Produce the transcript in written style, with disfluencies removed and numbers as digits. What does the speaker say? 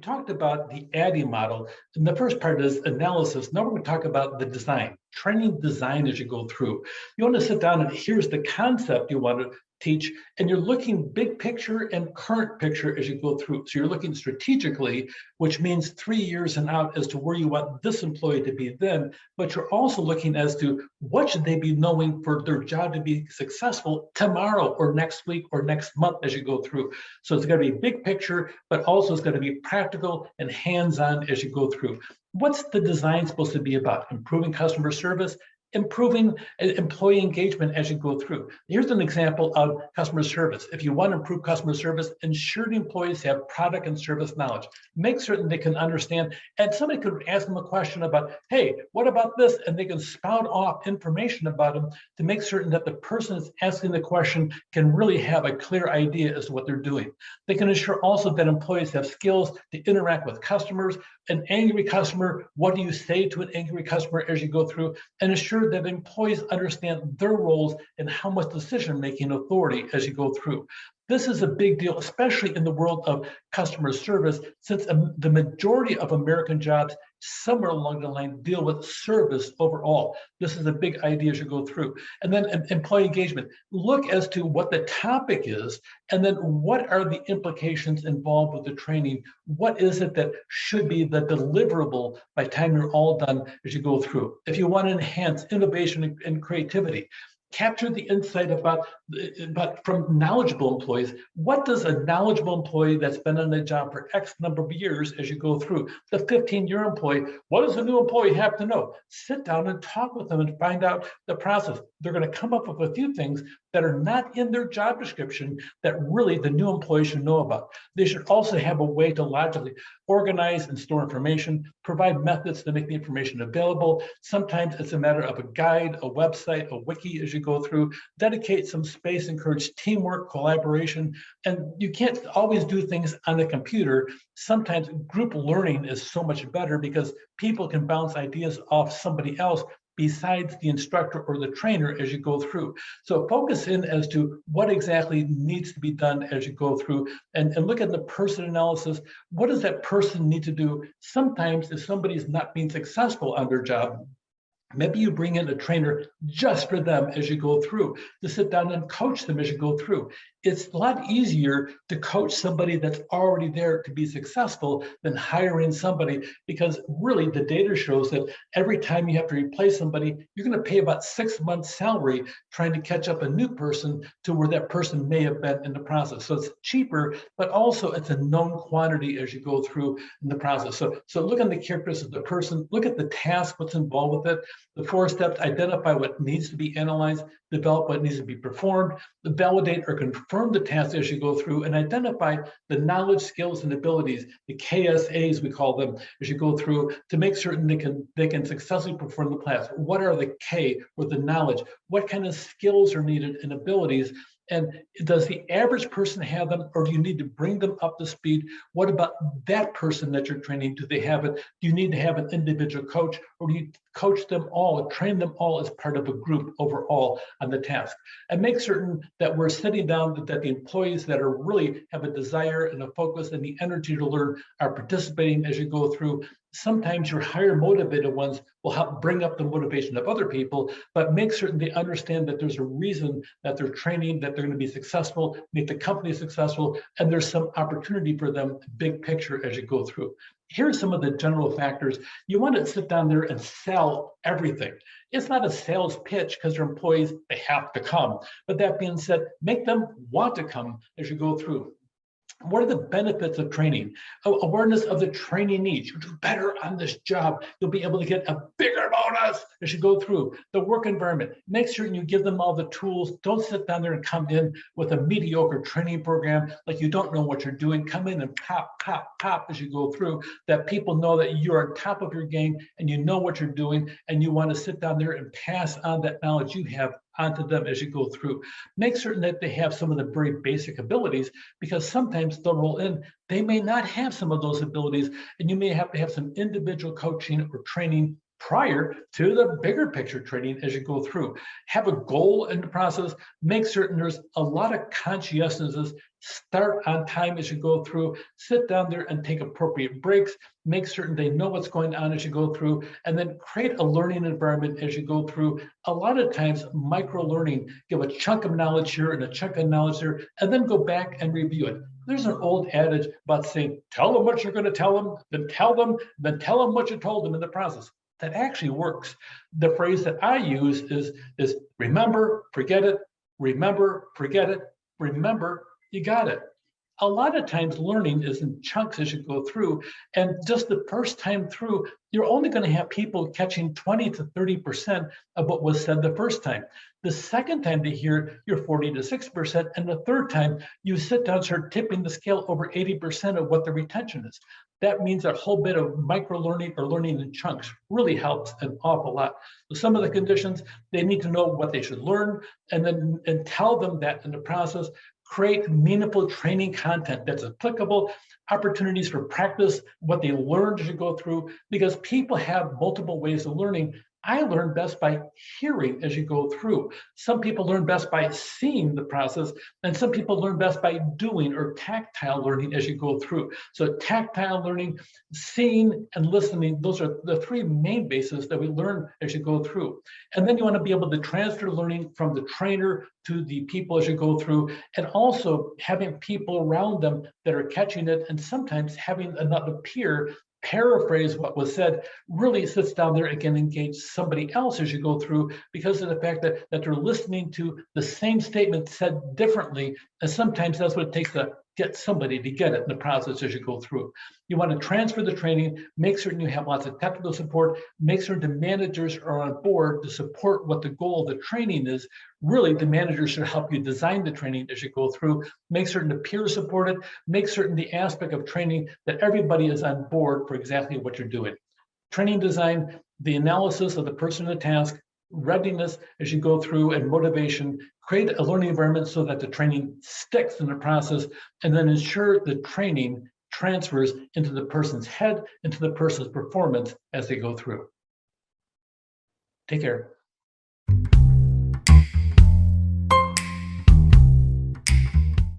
talked about the ADDIE model, and the first part is analysis. Now we're going to talk about the design, training design as you go through. You want to sit down and here's the concept you want to teach, and you're looking big picture and current picture as you go through. So you're looking strategically, which means 3 years and out as to where you want this employee to be then, but you're also looking as to what should they be knowing for their job to be successful tomorrow or next week or next month as you go through. So it's going to be big picture, but also it's going to be practical and hands-on as you go through. What's the design supposed to be about? Improving customer service, improving employee engagement as you go through. Here's an example of customer service. If you want to improve customer service, ensure the employees have product and service knowledge. Make certain they can understand, and somebody could ask them a question about, hey, what about this? And they can spout off information about them to make certain that the person that's asking the question can really have a clear idea as to what they're doing. They can ensure also that employees have skills to interact with customers. An angry customer, what do you say to an angry customer as you go through? And ensure that employees understand their roles and how much decision-making authority as you go through. This is a big deal, especially in the world of customer service, since the majority of American jobs somewhere along the line deal with service overall. This is a big idea as you go through. And then employee engagement. Look as to what the topic is, and then what are the implications involved with the training? What is it that should be the deliverable by the time you're all done as you go through? If you want to enhance innovation and creativity, capture the insight about from knowledgeable employees. What does a knowledgeable employee that's been on the job for X number of years as you go through? The 15-year employee, what does a new employee have to know? Sit down and talk with them and find out the process. They're going to come up with a few things that are not in their job description that really the new employee should know about. They should also have a way to logically organize and store information, provide methods to make the information available. Sometimes it's a matter of a guide, a website, a wiki as you go through. Dedicate some space, encourage teamwork, collaboration, and you can't always do things on the computer. Sometimes group learning is so much better because people can bounce ideas off somebody else besides the instructor or the trainer as you go through. So focus in as to what exactly needs to be done as you go through and look at the person analysis. What does that person need to do? Sometimes if somebody's not being successful on their job, maybe you bring in a trainer just for them as you go through, to sit down and coach them as you go through. It's a lot easier to coach somebody that's already there to be successful than hiring somebody, because really the data shows that every time you have to replace somebody, you're going to pay about 6 months' salary trying to catch up a new person to where that person may have been in the process. So it's cheaper, but also it's a known quantity as you go through in the process. So look at the characteristics of the person, look at the task, what's involved with it. The 4 steps: identify what needs to be analyzed, develop what needs to be performed, validate or confirm the task as you go through, and identify the knowledge, skills, and abilities, the KSAs we call them, as you go through to make certain they can successfully perform the task. What are the K or the knowledge? What kind of skills are needed and abilities? And does the average person have them, or do you need to bring them up to speed? What about that person that you're training? Do they have it? Do you need to have an individual coach, or do you coach them all, train them all as part of a group overall on the task? And make certain that we're sitting down, that the employees that are really have a desire and a focus and the energy to learn are participating as you go through. Sometimes your higher motivated ones will help bring up the motivation of other people, but make certain they understand that there's a reason that they're training, that they're going to be successful, make the company successful, and there's some opportunity for them, big picture as you go through. Here's some of the general factors. You want to sit down there and sell everything. It's not a sales pitch because your employees, they have to come. But that being said, make them want to come as you go through. What are the benefits of training? Awareness of the training needs. You do better on this job. You'll be able to get a bigger bonus as you go through. The work environment. Make sure you give them all the tools. Don't sit down there and come in with a mediocre training program like you don't know what you're doing. Come in and pop as you go through, that people know that you're on top of your game and you know what you're doing, and you want to sit down there and pass on that knowledge you have onto them as you go through. Make certain that they have some of the very basic abilities, because sometimes they'll roll in, they may not have some of those abilities, and you may have to have some individual coaching or training prior to the bigger picture training as you go through. Have a goal in the process, make certain there's a lot of conscientiousness, start on time as you go through, sit down there and take appropriate breaks, make certain they know what's going on as you go through, and then create a learning environment as you go through. A lot of times, micro learning, give a chunk of knowledge here and a chunk of knowledge there, and then go back and review it. There's an old adage about saying, tell them what you're going to tell them, then tell them what you told them in the process. That actually works. The phrase that I use is remember, forget it, remember, forget it, remember, you got it. A lot of times learning is in chunks as you go through, and just the first time through, you're only going to have people catching 20 to 30% of what was said the first time. The second time they hear, you're 40 to 6%, and the third time you sit down, start tipping the scale over 80% of what the retention is. That means a whole bit of micro learning or learning in chunks really helps an awful lot. So some of the conditions, they need to know what they should learn, and tell them that in the process. Create meaningful training content that's applicable, opportunities for practice, what they learned as you go through, because people have multiple ways of learning. I learn best by hearing as you go through. Some people learn best by seeing the process, and some people learn best by doing or tactile learning as you go through. So tactile learning, seeing and listening, those are the three main bases that we learn as you go through. And then you want to be able to transfer learning from the trainer to the people as you go through, and also having people around them that are catching it, and sometimes having another peer paraphrase what was said, really sits down there and can engage somebody else as you go through, because of the fact that they're listening to the same statement said differently. And sometimes that's what it takes to get somebody to get it in the process as you go through. You want to transfer the training, make certain you have lots of technical support, make certain the managers are on board to support what the goal of the training is. Really, the managers should help you design the training as you go through, make certain the peers support it, make certain the aspect of training that everybody is on board for exactly what you're doing. Training design, the analysis of the person in the task, readiness as you go through, and motivation, create a learning environment so that the training sticks in the process, and then ensure the training transfers into the person's head, into the person's performance as they go through. Take care.